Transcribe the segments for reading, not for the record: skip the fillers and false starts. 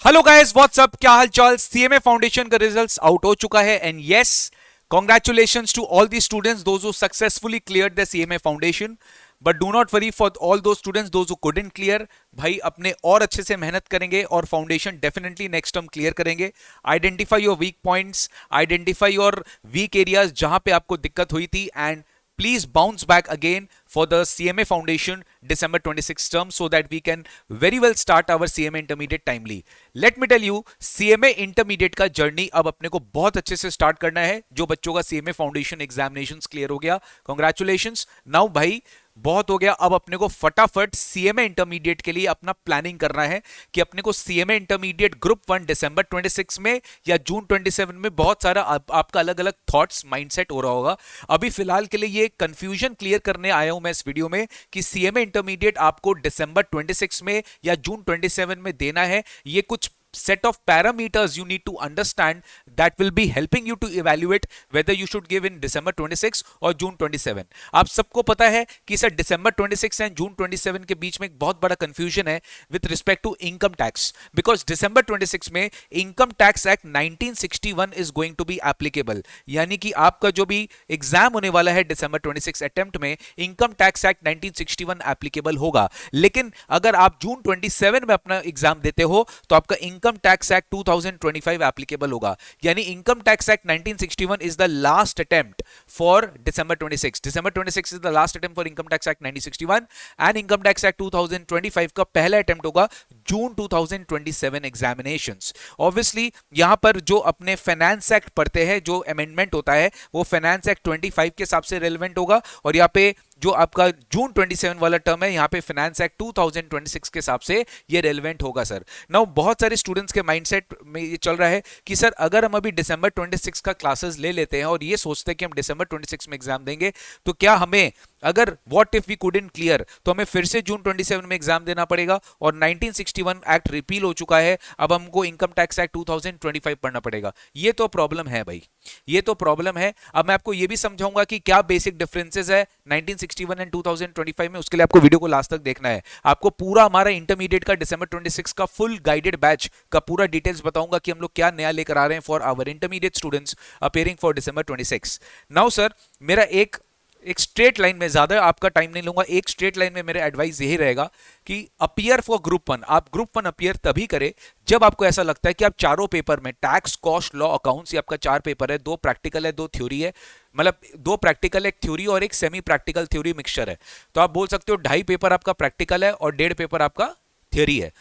Hello guys, WhatsApp, क्या हाल चाल। CMA foundation का रिजल्ट्स आउट हो चुका है and yes, congratulations to all the students those who successfully cleared the CMA foundation. But do not worry for all those students those who couldn't clear. भाई अपने और अच्छे से मेहनत करेंगे और foundation definitely next term clear करेंगे. Identify your weak points, identify your weak areas जहां पे आपको दिक्कत हुई थी, and please bounce back again for the CMA Foundation December 26 term so that we can very well start our CMA Intermediate timely. Let me tell you, CMA Intermediate का journey अब अपने को बहुत अच्छे से स्टार्ट करना है. जो बच्चों का CMA Foundation एग्जामिनेशंस क्लियर हो गया, कॉन्ग्रेचुलेशंस. नाउ भाई बहुत हो गया, अब अपने को फटाफट सीएमए इंटरमीडिएट के लिए अपना प्लानिंग करना है कि अपने को सीएमए इंटरमीडिएट ग्रुप 1 दिसंबर 26 में या जून 27 में बहुत सारा आपका अलग अलग थॉट्स माइंडसेट हो रहा होगा. अभी फिलहाल के लिए ये कंफ्यूजन क्लियर करने आया हूं मैं इस वीडियो में कि सीएमए इंटरमीडिएट आपको दिसंबर 26 में या जून 27 में देना है. ये कुछ set of parameters you need to understand that will be helping you to evaluate whether you should give in December 26 और June 27. आप सबको पता है कि सर December 26 एंड June 27 के बीच में एक बहुत बड़ा कंफ्यूजन है with respect to income tax, because December 26 में Income Tax Act 1961 is going to be applicable. यानी कि आपका जो भी एग्जाम होने वाला है December 26 अटेम्प्ट में Income Tax Act 1961 एप्लीकेबल होगा. लेकिन अगर आप June 27 में अपना एग्जाम देते हो तो आपका इनकम टैक्स एक्ट 2025 एप्लीकेबल होगा. यानी income tax act 1961 is the last attempt for December 26. December 26 is the last attempt for income tax act 1961 and income tax act 2025 का पहला अटेम्प्ट होगा जून 2027 एग्जामिनेशंस. ऑब्वियसली यहां पर जो अपने फाइनेंस एक्ट पढ़ते हैं, जो अमेंडमेंट होता है वो फाइनेंस एक्ट 25 के हिसाब से रेलेवेंट होगा, और यहां पे जो आपका जून 27 वाला टर्म है यहां पे फाइनेंस एक्ट 2026 के हिसाब से ये रेलेवेंट होगा सर. नाउ बहुत सारे स्टूडेंट्स के माइंडसेट में ये चल रहा है कि सर अगर हम अभी दिसंबर 26 का क्लासेस ले लेते हैं और ये सोचते हैं कि हम दिसंबर 26 में एग्जाम देंगे, तो क्या हमें अगर what if we couldn't clear तो हमें फिर से जून 27 में एग्जाम देना पड़ेगा. और 1961 एक्ट रिपील हो चुका है, अब हमको इनकम टैक्स एक्ट 2025 पढ़ना पड़ेगा. ये तो प्रॉब्लम है भाई, ये तो प्रॉब्लम है. अब मैं आपको ये भी समझाऊंगा कि क्या बेसिक डिफरेंसेस है 1961 एंड 2025 में. उसके लिए आपको वीडियो को लास्ट तक देखना है. आपको पूरा हमारा इंटरमीडिएट का December 26 का फुल गाइडेड बैच का पूरा डिटेल्स बताऊंगा कि हम लोग क्या नया लेकर आ रहे हैं for our intermediate students appearing for December 26. Now sir मेरा एक स्ट्रेट लाइन में, ज्यादा आपका टाइम नहीं लूंगा, एक स्ट्रेट लाइन में मेरा एडवाइस यही रहेगा कि अपियर फॉर ग्रुप 1. आप ग्रुप 1 अपियर तभी करें जब आपको ऐसा लगता है कि आप चारों पेपर में टैक्स, कॉस्ट, लॉ, अकाउंट्स, ये आपका 4 पेपर है, 2 प्रैक्टिकल है, 2 थ्योरी है, मतलब 2 प्रैक्टिकल, 1 थ्योरी और 1 सेमी प्रैक्टिकल थ्योरी मिक्सचर है. तो आप बोल सकते हो 2.5 पेपर आपका प्रैक्टिकल है और 1.5 पेपर आपका थ्योरी है.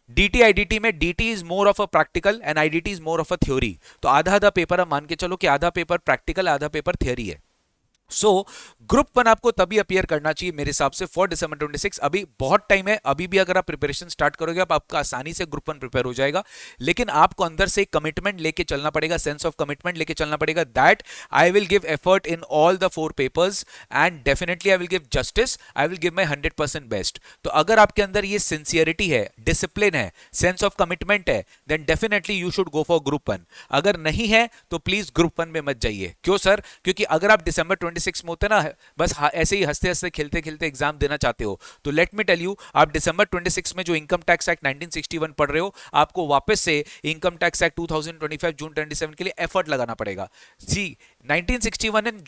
डीटी आईडीटी में DT is more of a practical and IDT is more of a theory. तो आधा आधा पेपर आप मान के चलो कि आधा पेपर प्रैक्टिकल, आधा पेपर थ्योरी है. सो ग्रुप 1 आपको तभी अपियर करना चाहिए मेरे हिसाब से फॉर December 26. अभी बहुत टाइम है, अभी भी अगर आप प्रिपरेशन स्टार्ट करोगे आप आपका आसानी से ग्रुप 1 प्रिपेयर हो जाएगा. लेकिन आपको अंदर से कमिटमेंट लेके चलना पड़ेगा, सेंस ऑफ कमिटमेंट लेके चलना पड़ेगा, that I will give effort in all the 4 papers and definitely I will give justice, I will give my 100% best. तो अगर आपके अंदर ये सिंसियरिटी है, डिसिप्लिन है, सेंस ऑफ कमिटमेंट है, then definitely you should go for group 1. अगर नहीं है तो प्लीज ग्रुप 1 में मत जाइए. क्यों सर? क्योंकि अगर आप December 26 में होते ना, बस ऐसे ही हंसते हंसते खेलते खेलते एग्जाम देना चाहते हो, तो लेट मी टेल यू, आप December 26 में जो इनकम टैक्स एक्ट 1961 पढ़ रहे हो, आपको वापस से इनकम टैक्स एक्ट 2025 जून 27 के लिए एफर्ट लगाना पड़ेगा. जी, 1961 एंड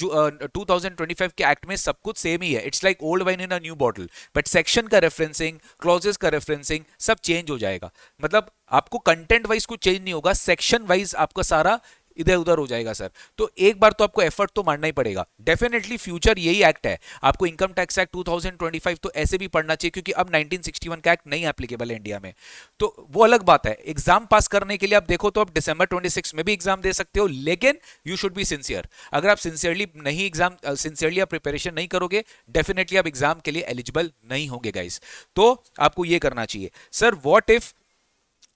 2025 के एक्ट में सब कुछ सेम ही है. It's like old wine in a new bottle, but section का रेफरेंसिंग, क्लॉजेस का रेफरेंसिंग सब चेंज हो जाएगा. मतलब आपको कंटेंट वाइज कुछ चेंज नहीं होगा, सेक्शन वाइज आपका सारा इधर उधर हो जाएगा सर. तो एक बार तो आपको एफर्ट तो मारना ही पड़ेगा. डेफिनेटली फ्यूचर यही एक्ट है, आपको इनकम टैक्स एक्ट 2025 तो ऐसे भी पढ़ना चाहिए क्योंकि अब 1961 का एक्ट नहीं एप्लीकेबल है इंडिया में. तो वो अलग बात है. एग्जाम पास करने के लिए आप देखो तो आप December 26 में भी एग्जाम दे सकते हो, लेकिन यू शुड बी सिंसियर. अगर आप सिंसियरली नहीं एग्जाम, सिंसियरली आप प्रिपरेशन नहीं करोगे, डेफिनेटली आप एग्जाम के लिए एलिजिबल नहीं होंगे गाइस. तो आपको ये करना चाहिए. सर व्हाट इफ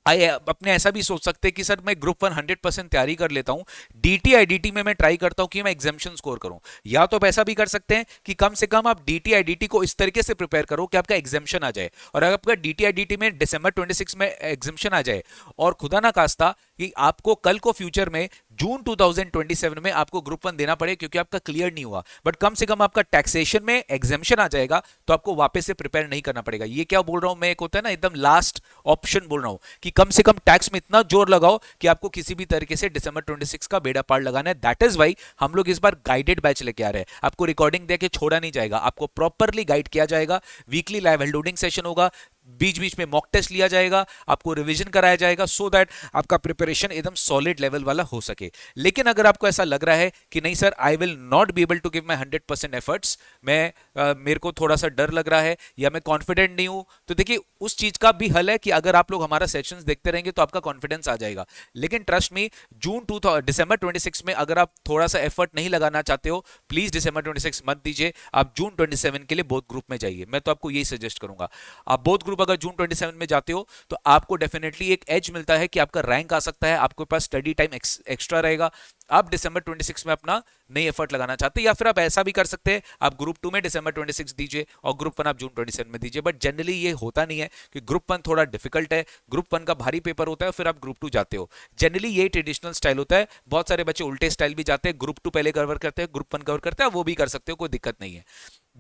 अपने ऐसा भी सोच सकते हैं कि सर मैं ग्रुप 1 100% तैयारी कर लेता हूं, डीटी आईडीटी में मैं ट्राई करता हूं कि मैं एग्जामिशन स्कोर करूं. या तो आप ऐसा भी कर सकते हैं कि कम से कम आप डीटी आईडीटी को इस तरीके से प्रिपेयर करो कि आपका एग्जामिशन आ जाए. और अगर आपका डीटी आईडीटी में December 26 में एग्जामिशन आ जाए और खुदा ना खास्ता कि आपको कल को फ्यूचर में जून 2027 में आपको ग्रुप 1 देना पड़े क्योंकि आपका क्लियर नहीं हुआ, बट कम से कम आपका टैक्सेशन में एग्जेम्पशन आ जाएगा तो आपको वापस से प्रिपेयर नहीं करना पड़ेगा। ये क्या बोल रहा हूं मैं, एक होता है ना एकदम लास्ट ऑप्शन बोल रहा हूं कि कम से कम टैक्स में इतना जोर लगाओ कि आपको किसी भी तरीके से दिसंबर 26 का बेड़ा पार लगाना है। दैट इज वाई हम लोग इस बार गाइडेड बैच लेके आ रहे हैं। आपको रिकॉर्डिंग देके छोड़ा नहीं जाएगा, आपको प्रॉपरली गाइड किया जाएगा। वीकली लाइव हेल्ड सेशन होगा, बीच बीच में मॉक टेस्ट लिया जाएगा, आपको रिवीजन कराया जाएगा सो दैट आपका प्रिपरेशन एकदम सॉलिड लेवल वाला हो सके। लेकिन अगर आपको ऐसा लग रहा है कि नहीं sir I will not be able to give my 100% efforts, मेरे को थोड़ा सा डर लग रहा है या मैं कॉन्फिडेंट नहीं हूं, तो देखिए उस चीज का भी हल है कि अगर आप लोग हमारा सेशंस देखते रहेंगे तो आपका कॉन्फिडेंस आ जाएगा। लेकिन ट्रस्ट मी, दिसंबर 26 में अगर आप थोड़ा सा एफर्ट नहीं लगाना चाहते हो, प्लीज दिसंबर 26 मत दीजिए, आप जून 27 के लिए बोथ ग्रुप में जाइए। मैं तो आपको यही सजेस्ट करूंगा। आप बोथ ग्रुप अगर जून 27 में जाते हो तो आपको डेफिनेटली एक एज मिलता है कि आपका रैंक आ सकता है, आपके पास स्टडी टाइम एक्स्ट्रा रहेगा। आप दिसंबर 26 में अपना नई एफर्ट लगाना चाहते हैं, या फिर आप ऐसा भी कर सकते हैं आप ग्रुप 2 में दिसंबर 26 दीजिए और ग्रुप 1 आप जून 27 में दीजिए। बट जनरली ये होता नहीं है कि ग्रुप 1 थोड़ा डिफिकल्ट है, ग्रुप 1 का भारी पेपर होता है, फिर आप ग्रुप 2 जाते हो। जनरली ये ट्रेडिशनल स्टाइल होता है। बहुत सारे बच्चे उल्टे स्टाइल भी जाते हैं, ग्रुप 2 पहले कवर करते हैं, ग्रुप 1 कवर करते हैं, वो भी कर सकते हो, कोई दिक्कत नहीं है।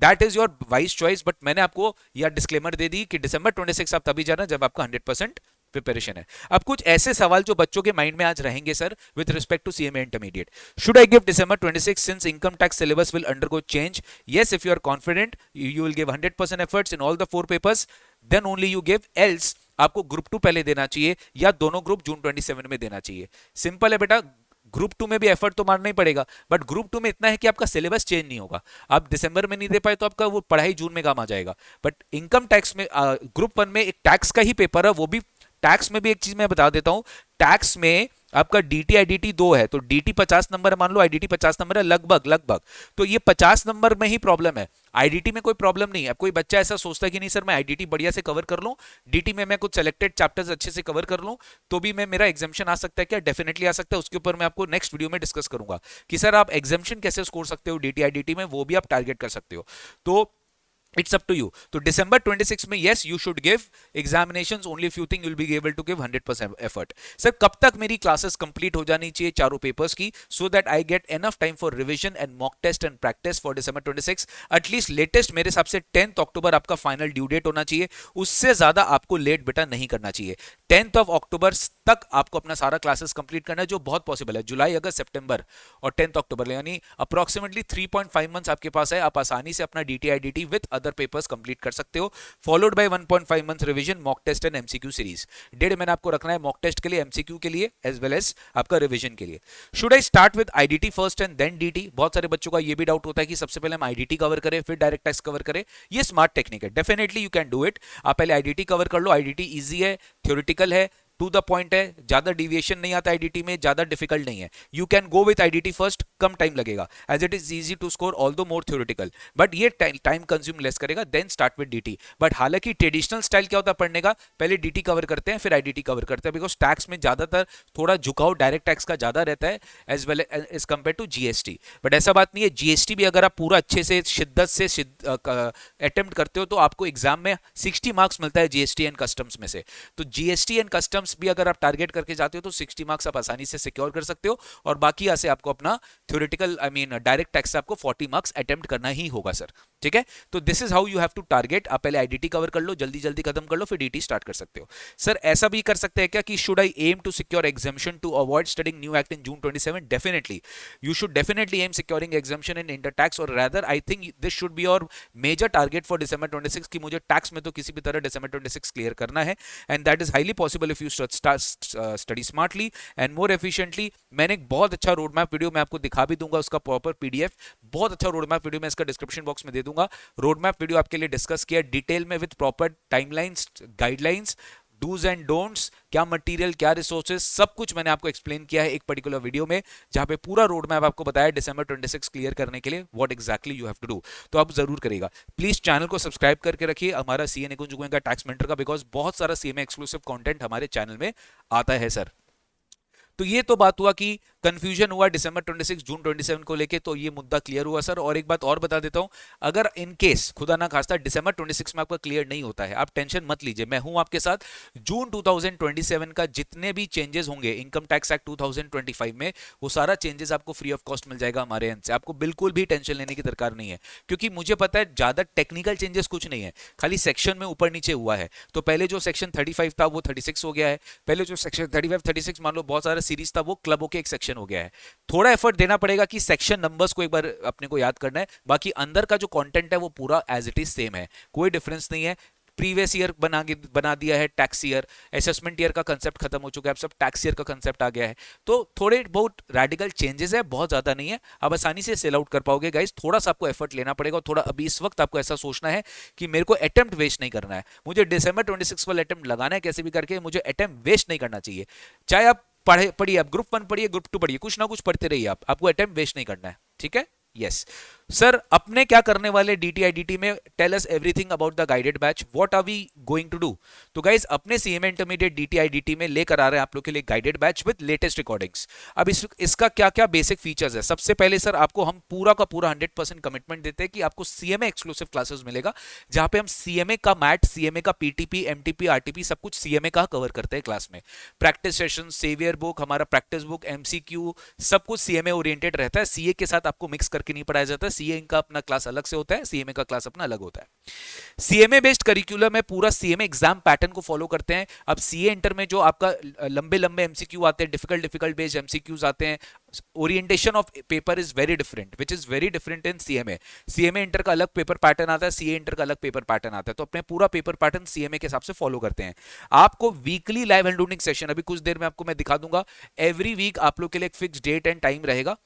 That is your wise choice. But मैंने आपको यह डिस्क्लेमर दे दी कि दिसंबर 26 आप तभी जाना जब आपका 100% प्रिपरेशन है। अब कुछ ऐसे सवाल जो बच्चों के माइंड में आज रहेंगे sir with respect to CMA intermediate. Should I give December 26 since income tax syllabus will undergo change? Yes, if you are confident you will give 100% efforts in all the 4 papers, then only you give, else आपको group 2 पहले देना चाहिए या दोनों group जून 27 में देना चाहिए। Simple है बेटा, ग्रुप 2 में भी एफर्ट तो मारना ही पड़ेगा, बट ग्रुप 2 में इतना है कि आपका सिलेबस चेंज नहीं होगा। आप दिसंबर में नहीं दे पाए तो आपका वो पढ़ाई जून में काम आ जाएगा। बट इनकम टैक्स में ग्रुप 1 में एक टैक्स का ही पेपर है, वो भी टैक्स में भी एक चीज मैं बता देता हूं, टैक्स में आपका डीटी आईडीटी 2 है, तो डीटी 50 नंबर है, मान लो आईडीटी 50 नंबर है, लगभग तो ये 50 नंबर में ही प्रॉब्लम है, आईडीटी में कोई प्रॉब्लम नहीं है। अब कोई बच्चा ऐसा सोचता है कि नहीं सर मैं आईडीटी बढ़िया से कवर कर लूं, डीटी में मैं कुछ सेलेक्टेड चैप्टर्स अच्छे से कवर कर लूं तो भी मैं मेरा एग्जामिशन आ सकता है क्या? डेफिनेटली आ सकता है। उसके ऊपर मैं आपको नेक्स्ट वीडियो में डिस्कस करूंगा कि सर आप एग्जामिशन कैसे स्कोर सकते हो डीटी आईडीटी में, वो भी आप टारगेट कर सकते हो। तो it's up to you. तो December 26 में yes you should give examinations, only few thing you'll be able to give 100% effort. Sir कब तक मेरी क्लासेस कंप्लीट हो जानी चाहिए चारों पेपर्स की, so that I get enough time for revision and mock test and practice for December 26? At least latest मेरे हिसाब से 10th अक्टूबर आपका फाइनल ड्यू डेट होना चाहिए, उससे ज्यादा आपको लेट बेटा नहीं करना चाहिए। 10th ऑफ अक्टूबर तक आपको अपना सारा क्लासेस कंप्लीट करना है, जो बहुत पॉसिबल है। जुलाई अगस्त सितंबर और 10th अक्टूबर यानी अप्रोक्सीमेटली 3.5 मंथ्स आपके पास है, आप आसानी से अपना DT IDT with other papers complete कर सकते हो, followed by 1.5 months revision, mock test and MCQ series. 1.5 महीना आपको रखना है मॉक टेस्ट के लिए, एमसीक्यू के लिए, एज वेल एज आपका रिवीजन के लिए। Should I start with IDT first and then DT? बहुत सारे बच्चों का ये भी डाउट होता है कि सबसे पहले हम आईडीटी कवर करें फिर डायरेक्ट टैक्स कवर करें। ये स्मार्ट टेक्निक है, definitely you can do it. आप पहले आईडीटी कवर कर लो, आईडीटी इजी है, थ्योरेटिकल है, टू द पॉइंट है, ज्यादा डिविएशन नहीं आता आईडीटी में, ज्यादा डिफिकल्ट नहीं है। You can go with IDT first, कम टाइम लगेगा as it is easy to score although more theoretical, but ये टाइम कंज्यूम लेस करेगा, then start with DT. But हालांकि ट्रेडिशनल स्टाइल क्या होता है पढ़ने का, पहले डीटी कवर करते हैं फिर आईडीटी कवर करते हैं, बिकॉज टैक्स में ज्यादातर थोड़ा झुकाव डायरेक्ट टैक्स का ज्यादा रहता है as well as compare to GST. But ऐसा बात नहीं है, जीएसटी भी अगर आप पूरा अच्छे से शिद्दत से अटेम्प्ट करते हो तो आपको एग्जाम में 60 मार्क्स मिलता है जीएसटी एंड कस्टम्स में से। तो जीएसटी एंड कस्टम्स भी अगर आप टारगेट करके जाते हो तो 60 मार्क्स आप आसानी से सिक्योर कर सकते हो, और बाकी यहाँ से आपको अपना थ्योरेटिकल डायरेक्ट टैक्स से आपको 40 मार्क्स अटेम्प्ट करना ही होगा सर। ठीक है, तो this is how you have to target. आप पहले आईडीटी कवर कर लो, जल्दी जल्दी खत्म कर लो, फिर डीटी स्टार्ट कर सकते हो। सर ऐसा भी कर सकते हैं क्या कि should I aim to secure exemption to avoid studying new act in June 27? Definitely you should definitely aim securing exemption in inter tax, और rather I think this should be your major target for December 26 कि मुझे tax में तो किसी भी तरह December 26 clear करना है, and that is highly possible if you study smartly and more efficiently. मैंने एक बहुत अच्छा रोड मैप वीडियो मैं आपको दिखा भी दूंगा, उसका प्रॉपर पीडीएफ, बहुत अच्छा रोड मैप वीडियो मैं इसका डिस्क्रिप्शन बॉक्स में दे दूंगा। रोड मैप वीडियो आपके लिए डिस्कस किया डिटेल में with proper timelines, guidelines, dos and don'ts, क्या मटेरियल, क्या रिसोर्सेज, सब कुछ मैंने आपको एक्सप्लेन किया है एक पर्टिकुलर वीडियो में, जहां पे पूरा रोड मैप आपको बताया December 26 क्लियर करने के लिए what exactly you have to do. तो आप जरूर करेगा। प्लीज चैनल को सब्सक्राइब करके रखिए हमारा सीए निकुंज गोयनका टैक्स मेंटर का, बिकॉज बहुत सारा सीएमए एक्सक्लूसिव कंटेंट हमारे चैनल में आता है सर। तो ये तो बात हुआ कि कंफ्यूजन हुआ दिसंबर 26 जून 27 को लेके, तो ये मुद्दा क्लियर हुआ सर। और एक बात और बता देता हूं, अगर इन केस खुदा ना खास्ता दिसंबर 26 में आपका क्लियर नहीं होता है, आप टेंशन मत लीजिए, मैं हूं आपके साथ। जून 2027 का जितने भी चेंजेस होंगे इनकम टैक्स एक्ट 2025 में, वो सारा चेंजेस आपको फ्री ऑफ कॉस्ट मिल जाएगा हमारे एंड से। आपको बिल्कुल भी टेंशन लेने की दरकार नहीं है, क्योंकि मुझे पता है ज्यादा टेक्निकल चेंजेस कुछ नहीं है, खाली सेक्शन में ऊपर नीचे हुआ है। तो पहले जो सेक्शन 35 था वो 36 हो गया है, पहले जो सेक्शन 35 36 मान लो बहुत सारा सीरीज था, वो क्लबों के एक सेक्शन हो गया है। थोड़ा एफर्ट देना पड़ेगा कि सेक्शन नंबर्स को एक बार अपने को याद करना है, बाकी अंदर का जो कंटेंट है वो पूरा एज इट इज सेम है, कोई डिफरेंस नहीं है। प्रीवियस ईयर बना दिया है, टैक्स ईयर, असेसमेंट ईयर का कंसेप्ट खत्म हो चुका है, अब सब टैक्स ईयर का कंसेप्ट आ गया है। तो थोड़े बहुत रेडिकल चेंजेस है, बहुत ज्यादा नहीं है, आप आसानी से सेल आउट कर पाओगे गाइस। थोड़ा सा आपको एफर्ट लेना पड़ेगा, और थोड़ा अभी इस वक्त आपको ऐसा सोचना है कि मेरे को अटेम्प्ट वेस्ट नहीं करना है, मुझे दिसंबर 26 वाला अटेम्प्ट लगाना है कैसे भी करके, मुझे अटेम्प्ट वेस्ट नहीं करना चाहिए। चाहे आप पढ़िए, आप ग्रुप 1 पढ़िए, ग्रुप 2 पढ़िए, कुछ ना कुछ पढ़ते रहिए, आपको अटेम्प्ट वेस्ट नहीं करना है, ठीक है। यस सर, अपने क्या करने वाले DTIDT में, tell us everything about the guided batch, what are we going to do. तो गाइस अपने CMA इंटरमीडिएट DTIDT में लेकर आ रहे हैं आप लोग के लिए guided batch with latest recordings. अब इसका क्या क्या बेसिक फीचर्स है। सबसे पहले सर आपको हम पूरा का पूरा 100% कमिटमेंट देते हैं कि आपको CMA एक्सक्लूसिव क्लासेस मिलेगा, जहां पे हम CMA का मैट, CMA का PTP, MTP, RTP सब कुछ CMA का कवर करते हैं क्लास में। प्रैक्टिस सेशन, सेवियर बुक, हमारा प्रैक्टिस बुक, MCQ सब कुछ CMA ओरिएंटेड रहता है, CA के साथ आपको मिक्स करके नहीं पढ़ाया जाता है। CA का अपना क्लास अलग से होता है, CMA का क्लास अपना अलग होता है। CMA बेस्ड करिकुलम में पूरा CMA एग्जाम पैटर्न को फॉलो करते हैं। अब CA इंटर में जो आपका लंबे लंबे MCQ आते हैं, डिफिकल्ट बेस्ड MCQs आते हैं, orientation of paper is very different, which is very different in CMA inter का अलग पेपर पैटर्न आता है, CA इंटर का अलग पेपर पैटर्न आता है, तो अपने पूरा पेपर पैटर्न CMA के हिसाब से फॉलो करते हैं। आपको वीकली लाइव हैंडलूडिंग सेशन अभी कुछ देर में आपको मैं दिखा दूंगा, एवरी वीक आप लोग के लिए एक फिक्स डेट एंड टाइम रहेगा,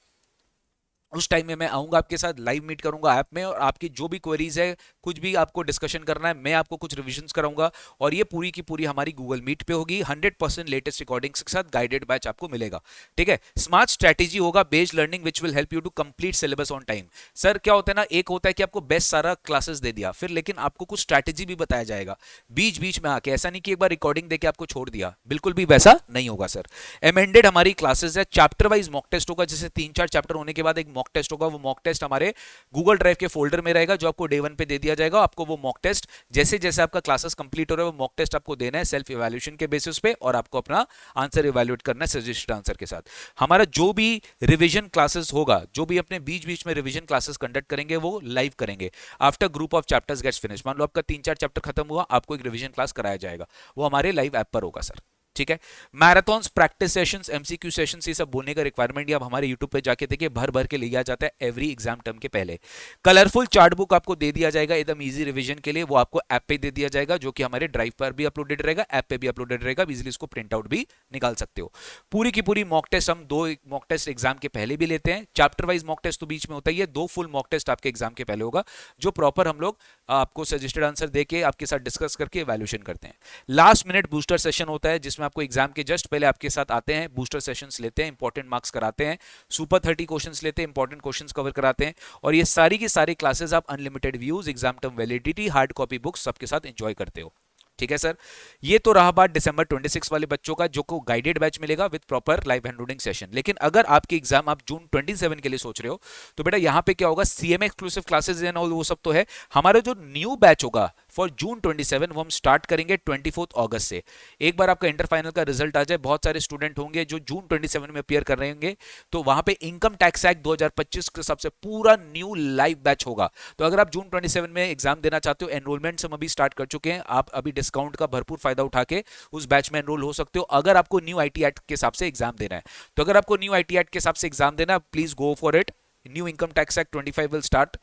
उस टाइम में मैं आऊंगा आपके साथ, लाइव मीट करूंगा ऐप में, और आपकी जो भी क्वेरीज है, कुछ भी आपको डिस्कशन करना है, मैं आपको कुछ रिविजन्स कराऊंगा, और ये पूरी की पूरी हमारी गूगल मीट पे होगी। 100% लेटेस्ट रिकॉर्डिंग्स के साथ गाइडेड बैच आपको मिलेगा, ठीक है। स्मार्ट स्ट्रेटेजी होगा, based learning which will help you to complete syllabus on time. Sir क्या होता है ना, एक होता है कि आपको बेस्ट सारा क्लासेस दे दिया, फिर लेकिन आपको कुछ स्ट्रैटेजी भी बताया जाएगा बीच बीच में आके, ऐसा नहीं कि एक बार रिकॉर्डिंग देके आपको छोड़ दिया, बिल्कुल भी वैसा नहीं होगा सर। एमेंडेड हमारी क्लासेस है, चैप्टर वाइज मॉक टेस्ट होगा, जैसे 3-4 चैप्टर होने के बाद एक मॉक टेस्ट होगा, वो मॉक टेस्ट हमारे गूगल ड्राइव के फोल्डर में रहेगा, जो आपको डे 1 पे दे दिया जाएगा। आपको वो मॉक टेस्ट जैसे जैसे आपका क्लासेस कंप्लीट हो रहा है, वो मॉक टेस्ट आपको देना है सेल्फ इवैल्यूएशन के बेसिस पे, और आपको अपना आंसर इवैल्यूएट करना है सजेस्टेड आंसर के साथ। हमारा जो भी रिवीजन क्लासेस होगा, जो भी अपने बीच बीच में रिवीजन क्लासेस कंडक्ट करेंगे, वो लाइव करेंगे after group of chapters gets finish. मान लो आपका 3-4 चैप्टर खत्म हुआ, आपको एक रिवीजन क्लास कराया जाएगा, वो हमारे लाइव ऐप पर होगा सर, ठीक है। Marathons, practice sessions, MCQ sessions, ये सब बोलने का रिक्वायरमेंट ये आप हमारे YouTube पे जाके देखिए, भर भर के लिया जाता है एवरी एग्जाम टर्म के पहले। कलरफुल चार्ट बुक आपको दे दिया जाएगा एकदम इजी रिवीजन के लिए, वो आपको ऐप पे दे दिया जाएगा, जो कि हमारे ड्राइव पर भी अपलोडेड रहेगा, ऐप पे भी अपलोडेड रहेगा, इजीली इसको प्रिंट आउट भी निकाल सकते हो। पूरी की पूरी मॉक टेस्ट हम 2 मॉक टेस्ट एग्जाम के पहले भी लेते हैं, चैप्टर वाइज मॉक टेस्ट तो बीच में होता ही है, 2 फुल मॉक टेस्ट आपके एग्जाम के पहले होगा, जो प्रॉपर हम लोग आपको सजेस्टेड आंसर देके आपके साथ डिस्कस करके इवैल्यूएशन करते हैं। लास्ट मिनट बूस्टर सेशन होता है, जिसमें आपको एग्जाम के जस्ट पहले आपके साथ आते हैं, बूस्टर सेशंस लेते हैं, इंपॉर्टेंट मार्क्स कराते हैं, सुपर 30 क्वेश्चंस लेते हैं, इंपॉर्टेंट क्वेश्चंस कवर कराते हैं, और ये सारी की सारी क्लासेस आप unlimited views, exam term validity, hard copy books सबके साथ एंजॉय करते हो, ठीक है सर। ये तो रहा बात दिसंबर 26 वाले बच्चों का, जो को गाइडेड बैच मिलेगा विद प्रॉपर लाइव हैंडलूडिंग सेशन। लेकिन अगर आपके एग्जाम आप जून 27 के लिए सोच रहे हो, तो बेटा यहाँ पे क्या होगा, CMA exclusive classes and all वो सब तो है, हमारा जो न्यू बैच होगा फॉर जून 27 वो हम स्टार्ट करेंगे 24 अगस्त से। एक बार आपका इंटर फाइनल का रिजल्ट आ जाए, बहुत सारे स्टूडेंट होंगे जो जून 27 में अपियर कर रहे होंगे, तो वहां पे इनकम टैक्स एक्ट 2025 के सबसे पूरा न्यू लाइव बैच होगा। तो अगर आप जून 27 में एग्जाम देना चाहते हो, एनरोलमेंट हम अभी स्टार्ट कर चुके हैं, आप अभी डिस्काउंट का भरपूर फायदा उठा के उस बैच में एनरोल हो सकते हो, अगर आपको न्यू IT एक्ट के हिसाब से एग्जाम देना है। तो अगर आपको न्यू IT एक्ट के हिसाब से एग्जाम देना है, please go for it. New income tax act 25 will start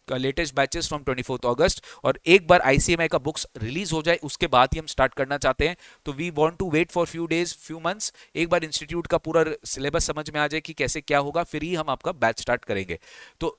latest batches from 24 अगस्त, और एक बार ICMI का बुक्स रिलीज हो जाए उसके बाद ही हम स्टार्ट करना चाहते हैं। तो we want to wait for few days, few months, एक बार इंस्टीट्यूट का पूरा सिलेबस समझ में आ जाए कि कैसे क्या होगा, फिर ही हम आपका बैच स्टार्ट करेंगे। तो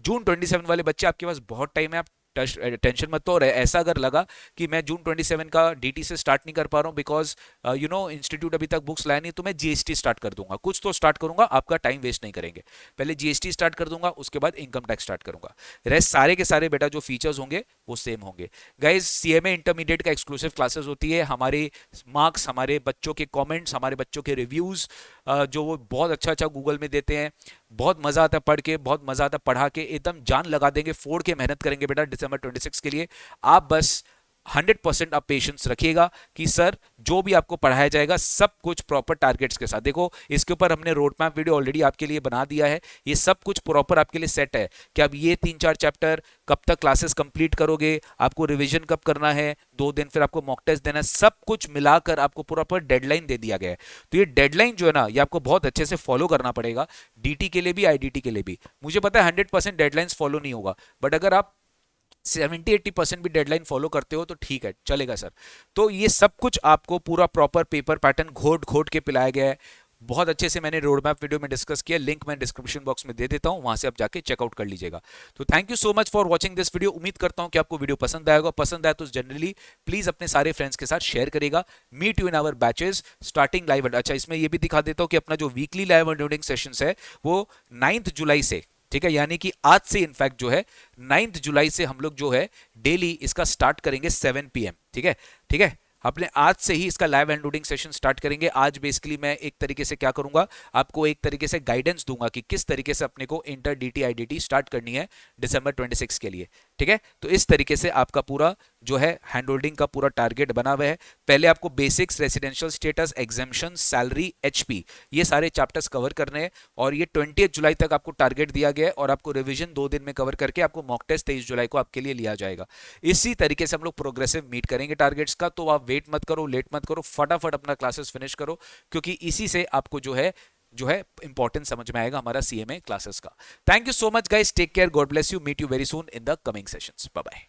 जून 27 वाले बच्चे आपके पास बहुत टाइम है, आप टेंशन मत। तो ऐसा अगर लगा कि मैं जून 27 का DT से स्टार्ट नहीं कर पा रहा हूं बिकॉज यू नो इंस्टीट्यूट अभी तक बुक्स लाया नहीं, तो मैं GST स्टार्ट कर दूंगा, कुछ तो स्टार्ट करूंगा, आपका टाइम वेस्ट नहीं करेंगे। पहले GST स्टार्ट कर दूंगा, उसके बाद इनकम टैक्स स्टार्ट करूंगा, रेस्ट सारे के सारे बेटा जो फीचर्स होंगे वो सेम होंगे। गाइस CMA इंटरमीडिएट का एक्सक्लूसिव क्लासेस होती है, हमारे मार्क्स, हमारे बच्चों के कमेंट्स, हमारे बच्चों के रिव्यूज, जो वो बहुत अच्छा अच्छा गूगल में देते हैं। बहुत मजा आता है पढ़ के, बहुत मजा आता है पढ़ा के, एकदम जान लगा देंगे, फोड़ के मेहनत करेंगे बेटा दिसंबर 26 के लिए। आप बस 100% आप पेशेंस रखिएगा कि सर जो भी आपको पढ़ाया जाएगा सब कुछ प्रॉपर टारगेट्स के साथ। देखो इसके ऊपर हमने रोड मैप वीडियो ऑलरेडी आपके लिए बना दिया है, ये सब कुछ प्रॉपर आपके लिए सेट है कि अब ये 3-4 चैप्टर कब तक क्लासेस कंप्लीट करोगे, आपको रिवीजन कब करना है, 2 दिन फिर आपको मॉक टेस्ट देना है, सब कुछ मिलाकर आपको प्रॉपर डेडलाइन दे दिया गया है। तो ये डेडलाइन जो है ना, ये आपको बहुत अच्छे से फॉलो करना पड़ेगा, डीटी के लिए भी आईडीटी के लिए भी। मुझे पता है 100% डेडलाइंस फॉलो नहीं होगा, बट अगर आप 70-80% भी डेडलाइन फॉलो करते हो तो ठीक है, चलेगा सर। तो ये सब कुछ आपको पूरा प्रॉपर पेपर पैटर्न घोट घोट के पिलाया गया है, बहुत अच्छे से मैंने रोड मैप वीडियो में डिस्कस किया, लिंक मैं डिस्क्रिप्शन बॉक्स में दे देता हूं, वहां से आप जाके चेकआउट कर लीजिएगा। तो thank you so much for watching this video. उम्मीद करता हूं कि आपको वीडियो पसंद आएगा, पसंद आया तो जनरली प्लीज अपने सारे फ्रेंड्स के साथ शेयर करेगा। Meet you in our batches starting live. अच्छा, इसमें ये भी दिखा देता हूं कि अपना जो वीकली लाइव एंड सेशंस है वो 9 जुलाई से, ठीक है, यानी कि आज से इनफैक्ट जो है 9 जुलाई से हम लोग जो है डेली इसका स्टार्ट करेंगे 7 PM। ठीक है, ठीक है, अपने आज से ही इसका लाइव एंड सेशन स्टार्ट करेंगे। आज बेसिकली मैं एक तरीके से क्या करूंगा, आपको एक तरीके से गाइडेंस दूंगा कि किस तरीके से अपने को इंटर डीटी आईडीटी स्टार्ट करनी है दिसंबर 26 के लिए। ठीक है, तो इस तरीके से आपका पूरा जो है हैंड होल्डिंग का पूरा टारगेट बना हुआ है। पहले आपको basics, residential status, exemption, salary, HP, ये सारे चैप्टर्स कवर करने हैं और ये 20 जुलाई तक आपको टारगेट दिया गया है और आपको रिवीजन 2 दिन में कवर करके आपको मॉक टेस्ट 23 जुलाई को आपके लिए लिया जाएगा। इसी तरीके से हम लोग प्रोग्रेसिव मीट करेंगे टारगेट्स का। तो आप वेट मत करो, लेट मत करो, फटाफट अपना क्लासेस फिनिश करो, क्योंकि इसी से आपको जो है इंपॉर्टेंस समझ में आएगा हमारा सीएमए क्लासेस का। Thank you so much guys, take care, God bless you, meet you very soon in the coming sessions, bye bye.